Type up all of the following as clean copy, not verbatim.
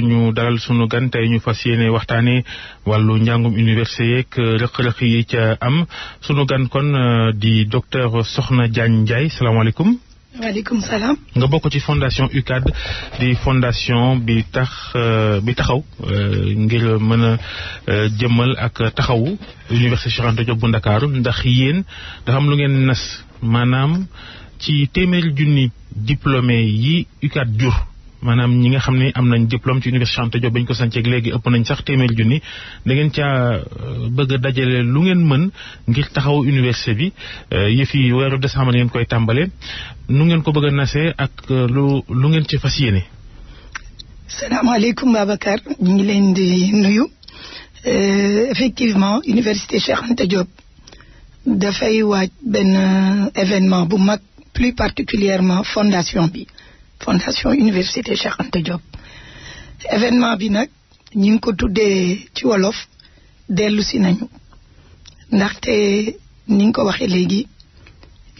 ñu dalal sunu gan tey ñu fas yéene waxtaanee wàllu njàngum université yeeg rëq-rëq yi ca am sunu gan kon di docteur Sokhna Diagne Ndiaye salaamaaleykum. waaleykum salaam. nga bokk ci fondation UCAD di fondation bi taxaw ngir mën a jëmmal ak taxawu université Cheikh Anta Diop bu Ndakaaru ndax yéen dafa am lu ngeen nas maanaam ci téeméeri junni diplômé yi UCAD jur. maanaam ñi nga xam ne am nañ diplôme ci université Cheikh Anta Diop bañ ko sanceeg léegi ëpp nañ sax téeméeri junni da ngeen caa bëgg a dajale lu ngeen mën ngir taxaw université bi yëf yi weeru décembre ngeen koy tàmbale nu ngeen ko bëgg a nasee ak lu ngeen ci fas yéene. salaamaaleykum Babacar ñu ngi leen di nuyu effectivement université Cheikh Anta Diop dafay waaj benn événement bu mag plus particulièrement fondation université Cheikh Anta Diop événement bi nag ñu ngi ko tuddee ci wolof dellu si nañu ndaxte ni nga ko waxee léegi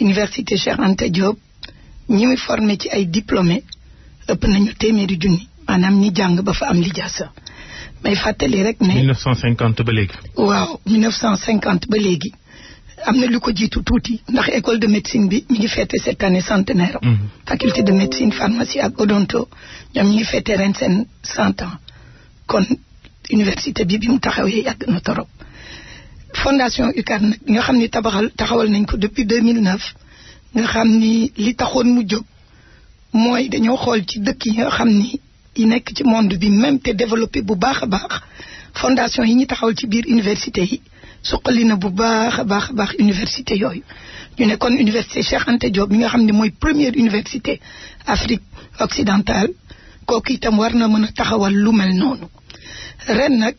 université Cheikh Anta Diop ñi muy formé ci ay diplômé ëpp nañu téeméeri junni maanaam ñi jàng ba fa am lijaasa may fàttali rek ne 1950 ba léegi. waaw 1950 ba léegi am na lu ko jiitu tuuti ndax école de médecine bi mi ngi fêté cette année centenaire. faculté de médecine pharmacie ak odonto ñoom ñi ngi fêté ren seen 100 ans kon université bi mu taxawee yàgg na torop. fondation UCAD nag nga xam ni taxawal nañ ko depuis 2009 nga xam ni li taxoon mu jóg mooy dañoo xool ci dëkk yi nga xam ni yi nekk ci monde bi même te développé bu baax a baax fondation yi ñu taxawal ci biir université yi. suqali na bu baax a baax université yooyu ñu ne kon université Cheikh Anta Diop mi nga xam ne mooy première université Afrique occidentale kooku itam war na mën a taxawal lu mel noonu ren nag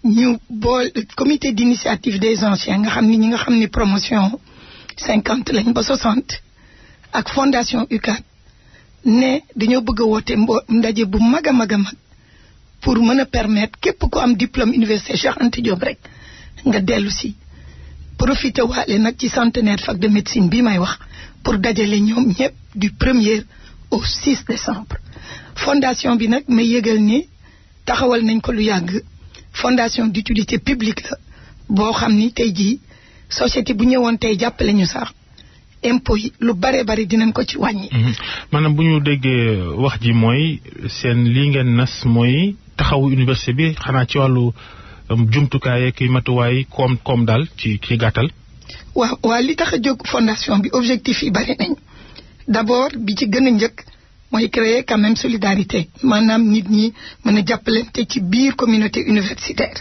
ñu bool comité d'initiative des anciens nga xam ni ñi nga xam ni promotion 50 lañ ba 60 ak fondation UCAD ne dañoo bëgg a woote ndaje bu mag a mag a mag pour mën a permettre képp ku am diplôme université Cheikh Anta Diop rek nga dellu si profité waale nag ci centenaire fac de médecine bi may wax pour dajale ñoom ñëpp du 1er au 6 décembre. fondation bi nag may yëgal ni taxawal nañ ko lu yàgg fondation d'utilité publique la boo xam ni tey jii société bu ñëwoon tey jàppale ñu sax impôt yi lu bare bari dinañ ko ci wàññi. maanaam bu ñu déggee wax ji mooy seen lii ngeen nas mooy taxawu université bi xanaa ci wàllu. jumtukaay ak matuwaay koom daal ci gàttal. waaw li tax a jóg fondation bi objectif yi bari nañ d'abord bi ci gën a njëkk mooy créer quand même solidarité maanaam nit ñi mën a jàppalante ci biir communauté universitaire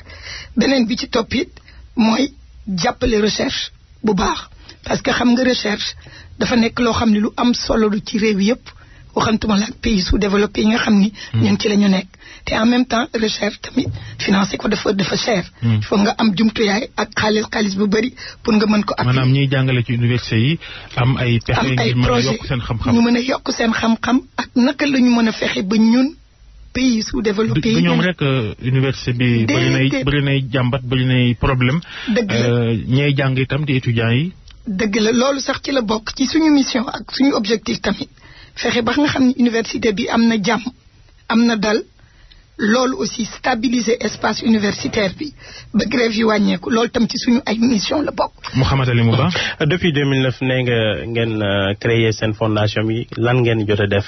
beneen bi ci topp it mooy jàppale recherche bu baax parce que xam nga recherche dafa nekk loo xam ne lu am solo lu ci réew yépp waxantuma la ak pays sous-développé yi nga xam ni ñun ci la ñu nekk te en même temps recherche tamit financé ko dafa cher. il faut nga am jumtuyaay ak xaalis bu bëri pour nga mën ko appuyer. maanaam ñiy jàngale ci université yi am ay pexe ngir mën a yokk seen xam-xam ñu mën a yokk seen xam-xam ak naka la ñu mën a fexe ba ñun pays sous-développé yi. du ñoom rek université bi bëri nay jàmbat bëri nay problème. dëgg la ñay jàng itam di étudiants yi. dëgg la loolu sax ci la bokk ci suñu mission ak suñu objectif tamit. fexe ba nga xam ne université bi am na jàmm am na dal loolu aussi stabiliser espace universitaire bi ba grève yi wàññeeku loolu tam ci suñu ay mission la bokk. Mouhamed Ali Mouba. depuis 2009 nee nga ngeen créer seen fondation bi lan ngeen jot a def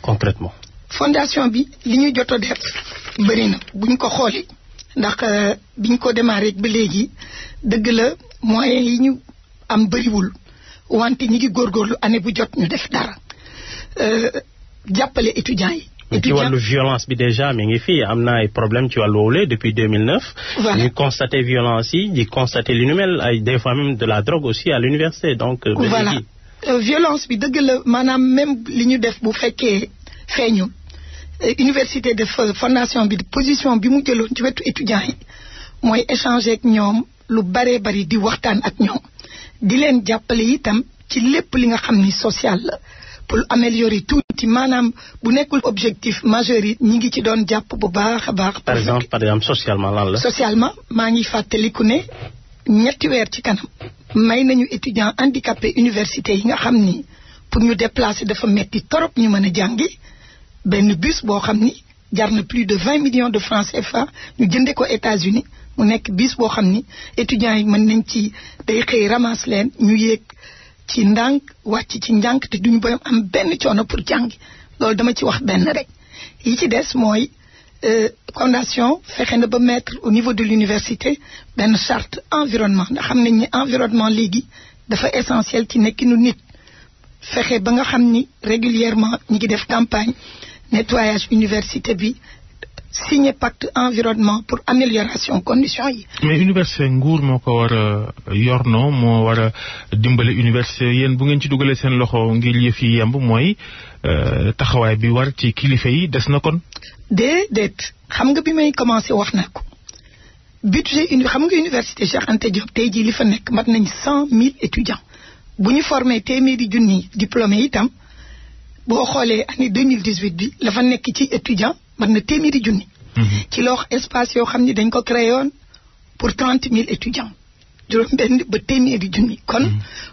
concrètement. fondation bi li ñu jot a def bëri na buñ ko xoolee ndax biñ ko démarré ba léegi dëgg la moyens yi ñu am bëriwul wante ñi ngi góorgóorlu année bu jot ñu def dara. jàppale étudiants yi. ci wàllu violence bi déjà mi ngi fii am na ay problème ci wàllu woowule depuis 2009. voilà ñu constaté violence yi di constaté li nu mel ay des fois même de la drogue aussi à l'université donc. voilà violence bi dëgg la maanaam même li ñu def bu fekkee feeñul université de fondation bi position bi mu jëloon ci wetu étudiants yi mooy échanger ak ñoom lu baree bari di waxtaan ak ñoom di leen jàppale itam ci lépp li nga xam ni social la. pour améliorer tuuti maanaam bu nekkul objectif majeur yi ñi ngi ci doon jàpp bu baax a baax. par exemple socialement lan la. socialement maa ngi fàttaliku ne ñetti weer ci kanam may nañu étudiants handicapés université yi nga xam ni pour ñu déplacer dafa metti torop ñu mën a jàngi benn bus boo xam ni jar na plus de 20 millions de francs CFA ñu jënde ko États-Unis mu nekk bis boo xam ni étudiants yi mën nañ ci day xëy ramasse leen ñu yéeg ci ndànk wàcc ci njànk te duñu boyam am benn coono pour jàngi loolu dama ci wax benn rek yi ci des mooy fondation fexe na ba mettre au niveau de l'université benn charte environnement ndax xam nañ ni environnement léegi dafa essentiel ci nekkinu nit fexe ba nga xam ni régulièrement ñi ngi def campagne nettoyage université bi signé pacte environnement pour amélioration conditions yi. mais université nguur moo ko war a yornoo moo war a dimbale université yéen bu ngeen ci dugalee seen loxo ngir yëf yi yemb mooy taxawaay bi war ci kilifa yi des na kon. déedéet xam nga bi may commencé wax naa ko budget xam nga université Cheikh Anta Diop tey jii li fa nekk mat nañ 100 000 étudiants bu ñu formé téeméeri junni diplômé itam boo xoolee année 2018 bi la fa nekk ci étudiants mat na téeméeri junni. ci loo espace yoo xam ne dañ ko créé woon pour 30 000 étudiants juróom-benn ba téeméeri junni. kon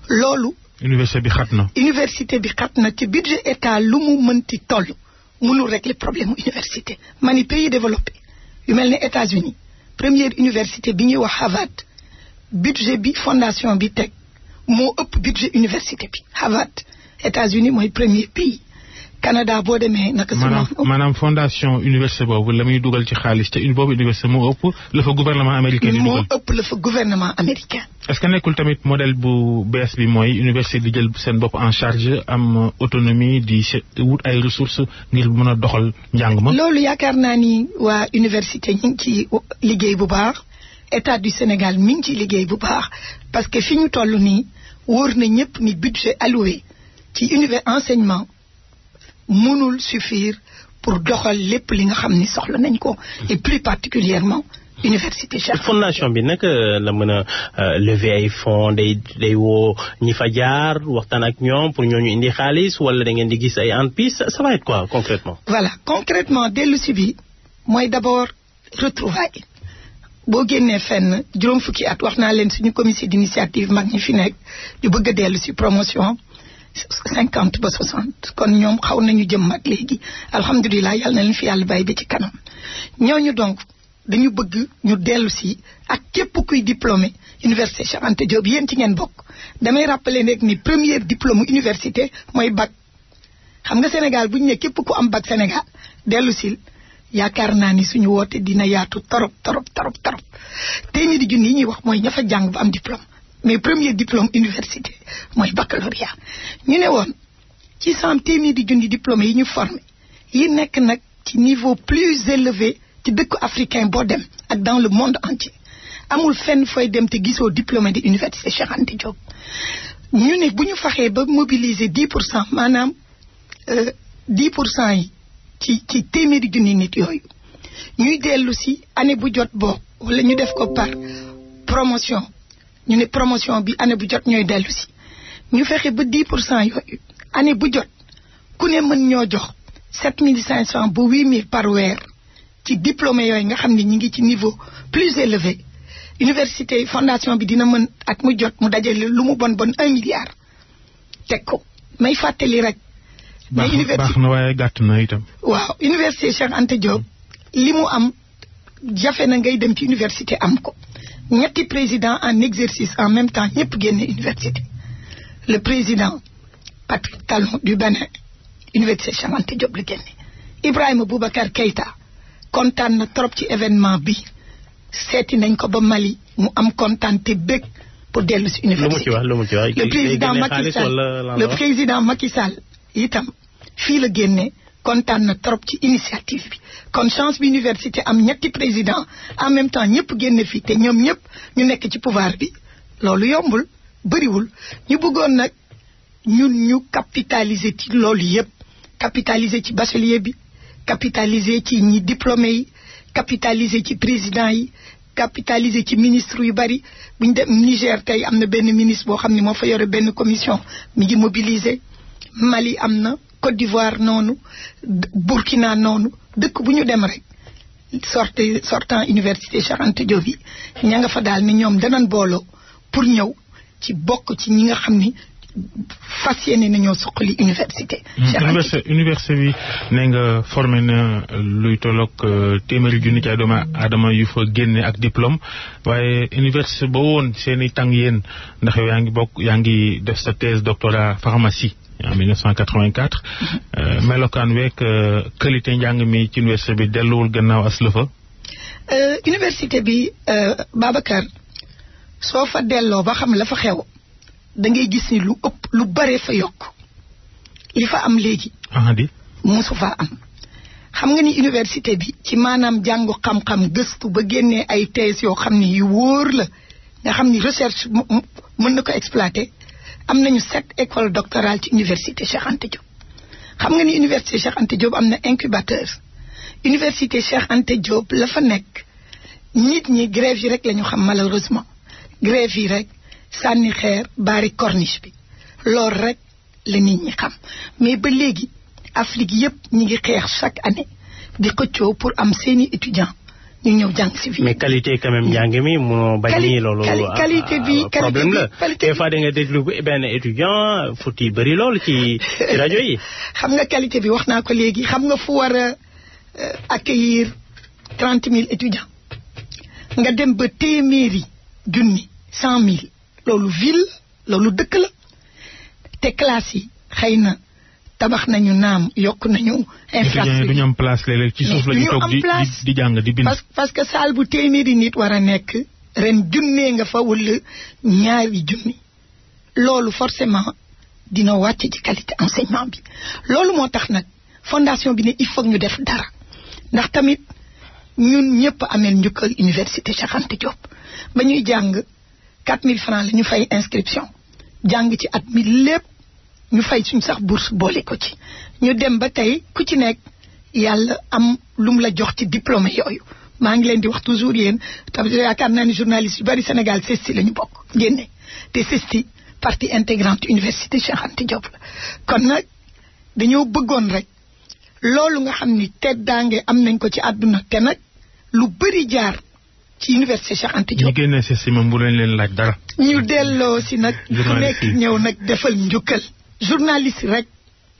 loolu. université bi xat na. université bi xat na ci budget état lu mu mënti toll mënul régler problème mu université. mani pays développé yu mel ne États-Unis première université bi ñuy wax Harvard budget bi fondation bi teg moo ëpp budget université bi Harvard États-Unis mooy premier pays. Canada boo demee naka maanaam fondation université boobu la muy dugal ci xaalis te boobu université moo ëpp la fa gouvernement américain di dugal. moo ëpp la fa gouvernement américain. est-ce que nekkul tamit modèle bu bees bi mooy université di jël seen bopp en charge am autonomie di wut ay ressources ngir mën a doxal njàng ma. loolu yaakaar naa ni waa université ñu ngi ci liggéey bu baax état du Sénégal mi ngi ci liggéey bu baax parce que fi ñu toll nii wóor na ñëpp ni budget alloué ci enseignement mënul suffire pour doxal lépp li nga xam ni soxla nañ ko et plus particulièrement université Cheikh. fondation bi nag la mën a lever ay fonds day woo ñi fa jaar waxtaan ak ñoom pour ñooñu indi xaalis wala da ngeen di gis ay entreprises ça va être quoi concrètement. voilà concrètement dellu si bi mooy d'abord retrouvailles boo génnee fenn juróom fukki at wax naa leen suñu comité d'initiative mag ñi fi nekk ñu bëgg a dellu si promotion 50 ba 60 kon ñoom xaw nañu jëm mag léegi alhamdulilah yàlla na leen fi yàlla bàyyi ba ci kanam ñooñu donc dañu bëgg ñu dellu si ak képp kuy diplômé université Cheikh Anta Diop yéen ci ngeen bokk damay rappeler rek ni premier diplôme université mooy bac xam nga Sénégal bu ñu ne képp ku am bac Sénégal dellu sil yaakaar naa ni suñu woote dina yaatu torop téeméeri junni yi ñuy wax mooy ña fa jàng ba am diplôme mais premier diplôme université mooy baccalauréat ñu ne woon ci 100 téeméeri junni diplômé yi ñu formé yi nekk nag ci niveau plus élevé ci dëkku africain boo dem ak dans le monde entier amul fenn fooy dem te gisoo diplômé de université Cheikh Anta Diop ñu ne bu ñu faxee ba mobiliser 10% maanaam 10% yi ci téeméeri junni nit yooyu ñuy dellu si année bu jot boo wala ñu def ko par promotion ñu ne promotion bi année bu jot ñooy dellu si ñu fexe ba 10% yooyu année bu jot ku ne mën ñoo jox 7500 ba 8000 par weer ci diplômé yooyu nga xam ne ñi ngi ci niveau plus élevé université fondation bi dina mën at mu jot mu dajale lu mu bon 1 milliard teg ko may fàttali rek. baax na waaye gàtt na itam. waaw université Cheikh Anta Diop li mu am jafe na ngay dem ci université am ko. ñetti président en exercice en même temps ñëpp génne université le président Patrick Talon du Bénin université Cheikh Anta Diop la génne Ibrahima Boubacar Keïta kontaan na trop ci événement bi seeti nañ ko ba Mali mu am kontaan te bëgg pour dellu si université. lu mu ci wax le président Macky Sall itam fii la génne kontaan na trop ci initiative bi kon chance bi université am ñetti président en même temps ñëpp génne fii te ñoom ñëpp ñu nekk ci pouvoir bi loolu yombul bëriwul ñu bëggoon nag ñun ñu capitaliser ci loolu yëpp capitaliser ci bachelier bi capitaliser ci ñi diplômé yi capitaliser ci président yi capitaliser ci ministre yu bari bu ñu dem Niger tey am na benn ministre boo xam ne moo fa yore benn commission mi ngi mobiliser Mali am na Côte d'Ivoire noonu Burkina noonu dëkk bu ñu dem rek sortant université Cheikh Anta Diop yi ña nga fa daal ni ñoom danañ booloo pour ñëw ci bokk ci ñi nga xam ni fas yéene nañoo suqali université. université bi nee nga formé na luy tolloog téeméeri junni ci ay doomu aadama yu fa génne ak diplôme waaye université ba woon seen i tàng yéen ndax yaa ngi def sa thèse doctorat pharmacie en 1984 melokaan week qualité njàng mi ci université bi delluwul gannaaw as lëfa. université bi Babacar soo fa delloo ba xam la fa xew da ngay gis ni lu ëpp lu bare fa yokk li fa am léegi. di musu fa am. xam nga ni université bi ci maanaam jàngu xam-xam gëstu ba génnee ay thèse yoo xam ni yu wóor la nga xam ni recherche mën na ko exploiter am nañu 7 écoles doctorales ci université Cheikh Anta Diop. xam nga ni université Cheikh Anta Diop am na incubateur. université Cheikh Anta Diop la fa nekk nit ñi grève yi rek la ñu xam malheureusement grève yi rek sànni xeer baari corniche bi loolu rek la nit ñi xam mais ba léegi Afrique yëpp ñi ngi xeex chaque année di xëccoo pour am seeni étudiants ñu ñëw jàng si fii. mais qualité quand même njàng mi munoo bañ ni loolu. qualité bi problème la des fois da nga déglu benn étudiant futti bëri loolu ci rajo yi. xam nga qualité bi wax naa ko léegi xam nga fu war a accueillir 30 000 étudiants nga dem ba téeméeri junni 100 000 loolu ville loolu dëkk la te classe yi xëy na tabax nañu naam yokk nañu infrastructure du ñu am place léeg-léeg ci suuf la ñu toog di jàng di bind. parce que salle bu téeméeri nit war a nekk ren junnee nga fa wala ñaari junni loolu forcément dina wàcc ci qualité enseignement bi loolu moo tax nag fondation bi ne il faut ñu def dara ndax tamit ñun ñëpp ameel njukkal université Cheikh Anta Diop ba ñuy jàng 4000 francs la ñu fay inscription jàng ci at mi lépp ñu fay suñ sax bourse boole ko ci ñu dem ba tey ku ci nekk yàlla am lum la jox ci diplômé yooyu maa ngi leen di wax toujours yéen tamit yaakaar naa ni journaliste yu bari Sénégal CESTI la ñu bokk génne te CESTI partie intégrante université Cheikh Anta Diop la kon nag dañoo bëggoon rek loolu nga xam ni teddaange am nañ ko ci àdduna te nag lu bëri jaar ci université Cheikh Anta Diop. ñi génne CESTI moom bu leen laaj dara. ñu delloo si nag. ku nekk ñëw nag defal njukkal.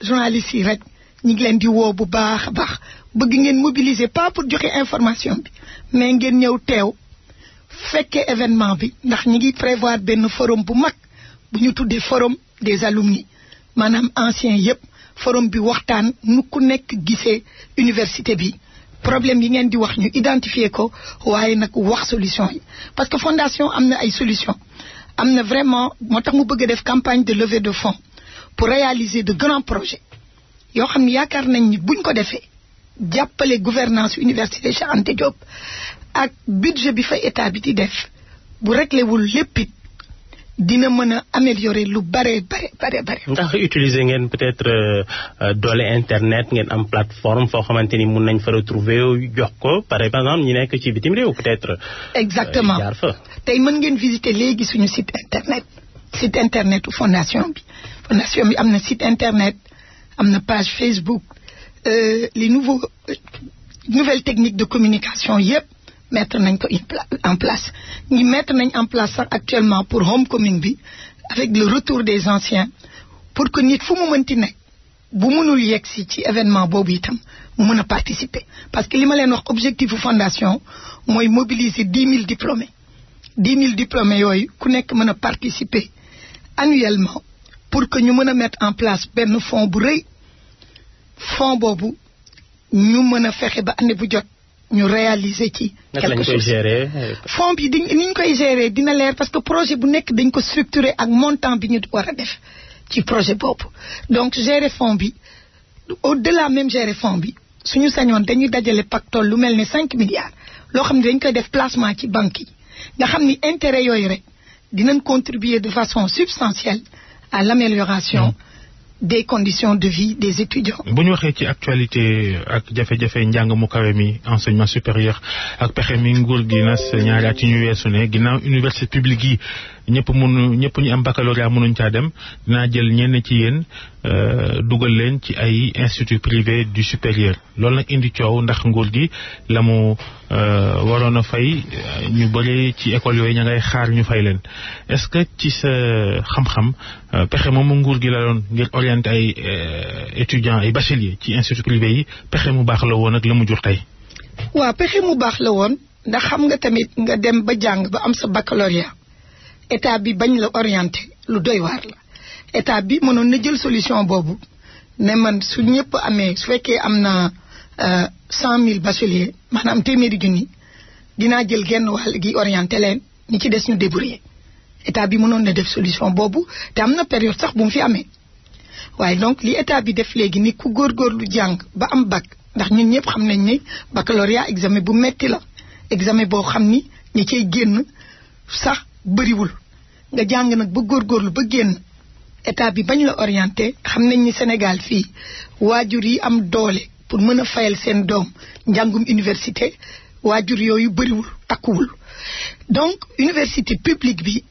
journaliste yi rek ñu ngi leen di woo bu baax a baax bëgg ngeen mobiliser pas pour joxe information bi mais ngeen ñëw teew fekkee événement bi ndax ñi ngi prévoir benn forum bu mag bu ñu tuddee forum des alumni maanaam anciens yépp forum bi waxtaan nu ku nekk gisee université bi problème yi ngeen di wax ñu identifier ko waaye nag wax solution yi parce que fondation am na ay solution am na vraiment moo tax mu bëgg a def campagne de levée de fonds pour réaliser de grands projets yoo xam ne yaakaar nañ ni buñ ko defee jàppale gouvernance université Cheikh Anta Diop ak budget bi fa état bi di def bu réglé wul lépp it dina mën a améliorer lu bare. ndax utiliser ngeen peut-être doole internet ngeen am plateforme foo xamante ni mun nañ fa retrouver jox ko par exemple ñi nekk ci bitim réew peut-être. exactement jaar fa. tey mën ngeen visiter léegi suñu site internet fondation bi. fondation bi am na site internet am na page Facebook les nouvelles techniques de communication yépp mettre nañ ko en place ñi mettre nañ en place sax actuellement pour homecoming bi avec le retour des anciens pour que nit fu mu mënti nekk bu mënul yegg si ci événement boobu itam mu mën a participer parce que li ma leen wax objectif fondation mooy mobiliser 10 000 diplômés 10 000 diplômés yooyu ku nekk mën a participer annuellement pour que ñu mën a mettre en place benn fonds bu rëy fonds boobu ñu mën a fexe ba année bu jot ñu réaliser ci quelque chose. fonds bi ni ñu koy gérer dina leer parce que projet bu nekk dañ ko structurer ak montant bi ñu war a def ci projet boobu donc gérer fonds bi au-delà même gérer fonds bi suñu sañoon dañuy dajale pactole lu mel ne 5 milliards loo xam ne dañ koy def placement ci banque yi nga xam ni intérêt yooyu rek dinañ contribuer de façon substantielle à l'amélioration des conditions de vie des étudiants. bu ñu waxee ci actualité ak jafe-jafe njàng mu kawe mi enseignement supérieur ak pexe mi nguur gi nas ñaari at yi ñu weesu ne ginnaaw université publique yi ñëpp ñu am baccalauréat mënuñ caa dem dinaa jël ñenn ci yéen dugal leen ci ay institut privé du supérieur loolu nag indi coow ndax nguur gi la mu waroon a fay ñu bëri ci école yooyu ña ngay xaar ñu fay leen est-ce que ci sa xam-xam pexe moomu nguur gi la doon ngir orienter ay étudiants ay bacheliers ci institut privé yi pexe mu baax la woon ak la mu jur tey. waaw pexe mu baax la woon ndax xam nga tamit nga dem ba jàng ba am sa baccalauréat état bi bañ la orienter lu doy waar la état bi mënoon na jël solution boobu ne man su ñëpp amee su fekkee am na 100 000 bacheliers maanaam téeméeri junni dinaa jël genn wàll gi orienté leen ñi ci des ñu débrouiller état bi mënoon na def solution boobu te am na période sax bu mu fi amee waaye donc li état bi def léegi ni ku góorgóorlu jàng ba am bac ndax ñun ñëpp xam nañ ne baccalauréat examen bu metti la examen boo xam ni ñi cay génn sax bëriwul nga jàng nag ba góorgóorlu ba génn état bi bañ la orienté xam nañ ni Sénégal fii waajur yi am doole pour mën a fayal seen doom njàngum université waajur yooyu bëriwul takkuwul donc université publique bi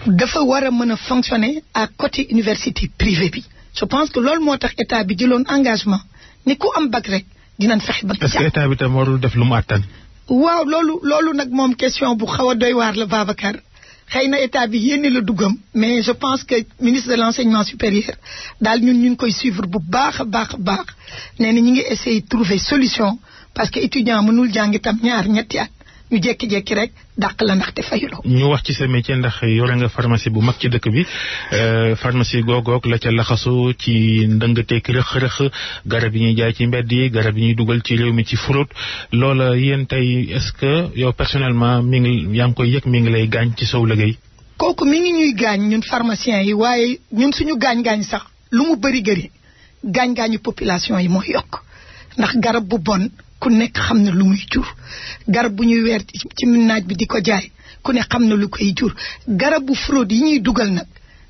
dafa war a mën a fonctionner à côté université privée bi je pense que loolu moo tax état bi jëloon engagement ni ku am bac rek dinañ fexe ba. est-ce que état bi tam warul def lu mu àttan. waaw loolu nag moom question bu xaw a doy waar la Babacar xëy na état bi yéene la duggam mais je pense que ministre de l'enseignement supérieur daal ñun ñu ngi koy suivre bu baax a baax nee na ñu ngi essayer trouver solution parce que étudiant mënul jàng itam ñaar ñetti at ñu jékki-jékki rek dàq la ndaxte fayuloo. ñu wax ci sa métier ndax yore nga pharmacie bu mag ci dëkk bi pharmacie googoog la ca laxasu ci ndëngateeg rëx-rëx garab yi ñuy jaay ci mbedd yi garab yi ñuy dugal ci réew mi ci fraude loola yéen tey est-ce que yow personnellement yaa ngi koy yëg mi ngi lay gaañ ci sow liggéey. kooku mi ngi ñuy gaañ ñun pharmaciens yi waaye ñun suñu gaañ-gaañ sax lu mu bëri gaañ-gaañu population yi mooy yokk ndax garab bu bon. ku nekk xam na lu muy jur garab bu ñuy weer ci naaj bi di ko jaay ku ne xam na lu koy jur garab bu fraude yi ñuy dugal nag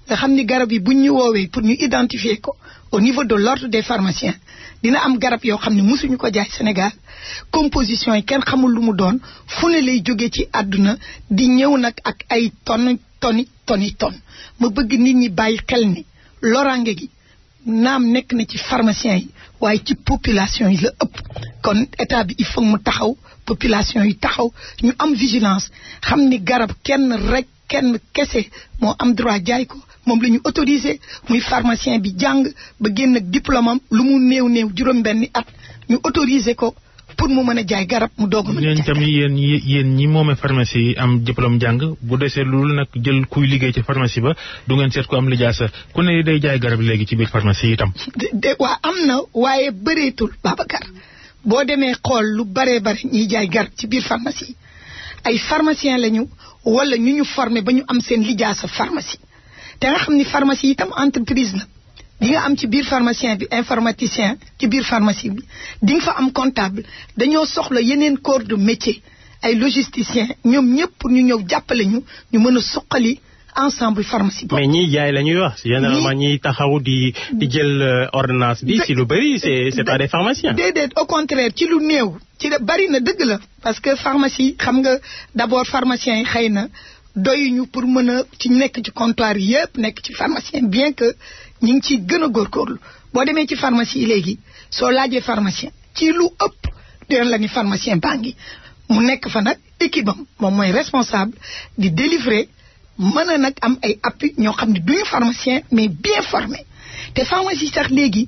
nga xam ni garab yi buñ ñu woowee pour ñu identifier ko au niveau de l'ordre des pharmaciens dina am garab yoo xam ne mosuñu ko jaay Sénégal composition yi kenn xamul lu mu doon fu ne lay jóge ci àdduna di ñëw nag ak ay tonni ma bëgg nit ñi bàyyi xel ni loraange gi naam nekk na ci pharmaciens yi waaye ci population yi la ëpp kon état bi il faut mu taxaw population yi taxaw ñu am vigilance xam ni garab kenn kese moo am droit jaay ko moom la ñu autorisé muy pharmacien bi jàng ba génn ak diplôme am lu mu néew juróom-benni at ñu autorisé ko pour mu mën a jaay garab mu doog a mën a jaay tamit yéen ñi moomee pharmacie yi am diplôme jàng bu desee loolu nag jël kuy liggéey ci pharmacie ba du ngeen seet ko am lijaasa ku ne day jaay garab léegi ci biir pharmacie yi itam. waa am na waaye bëreetul Babacar boo demee xool lu bare ñiy jaay garab ci biir pharmacie yi ay pharmacien lañu wala ñu formé ba ñu am seen lijaasa pharmacie te nga xam ni pharmacie yi itam entreprise la. di nga am ci biir pharmacien bi informaticien ci biir pharmacie bi di nga fa am comptable dañoo soxla yeneen corps de métier ay logisticien ñoom ñëpp pour ñu ñëw jàppale ñu mën a suqali ensemble pharmacie boobu. mais ñiy jaay la ñuy wax généralement ñiy taxaw di jël ordonnance bi si lu bëri c'est pas des pharmaciens. déedéet au contraire ci lu néew ci la bari na dëgg la parce que pharmacie xam nga d'abord pharmaciens yi xëy na doyuñu pour mën a ci nekk ci comptoir yëpp nekk ci pharmacien bien que ñu ngi ciy gën a góorgóorlu boo demee ci pharmacie yi léegi soo laajee pharmacien ci lu ëpp dina la ni pharmacien baa ngi mu nekk fa nag équipe am moom mooy responsable di délivrer mën a nag am ay appui ñoo xam ne duñu pharmacien mais bien formé te pharmacie sax léegi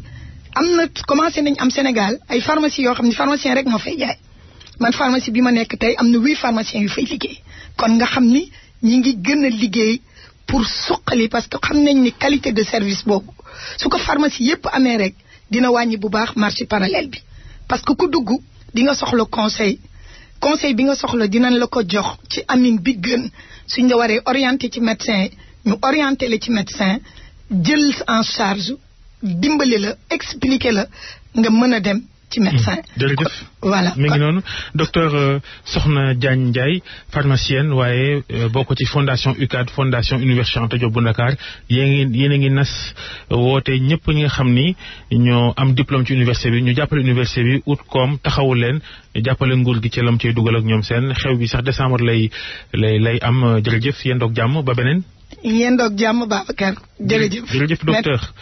am na commencé nañ am Sénégal ay pharmacie yoo xam ne pharmacien rek moo fay jaay man pharmacie bi ma nekk tey am na 8 pharmaciens yu fay liggéey kon nga xam ni ñi ngi gën a liggéey pour suqali parce que xam nañ ni qualité de service boobu su ko pharmacie yépp amee rek dina wàññi bu baax marché parallèle bi parce que ku dugg di nga soxla conseil bi nga soxla dinañ la ko jox ci amin bi gën suñ la waree orienté ci médecin ñu orienté la ci médecin jël en charge dimbali la expliquer la nga mën a dem ci médecin. jërëjëf voilà mi ngi noonu docteur Sokhna Diagne Ndiaye pharmacienne waaye bokk ci fondation UCAD fondation Université Cheikh Anta Diop bu Dakar yéen a ngi nas woote ñëpp ñi nga xam ni ñoo am diplôme ci université bi ñu jàppale université bi ut koom taxawul leen jàppale nguur gi ci lam cay dugal ak ñoom seen xew bi sax décembre lay am jërëjëf yéen doog jàmm ba beneen. yéen doog jàmm Babacar jërëjëf. jërëjëf docteur.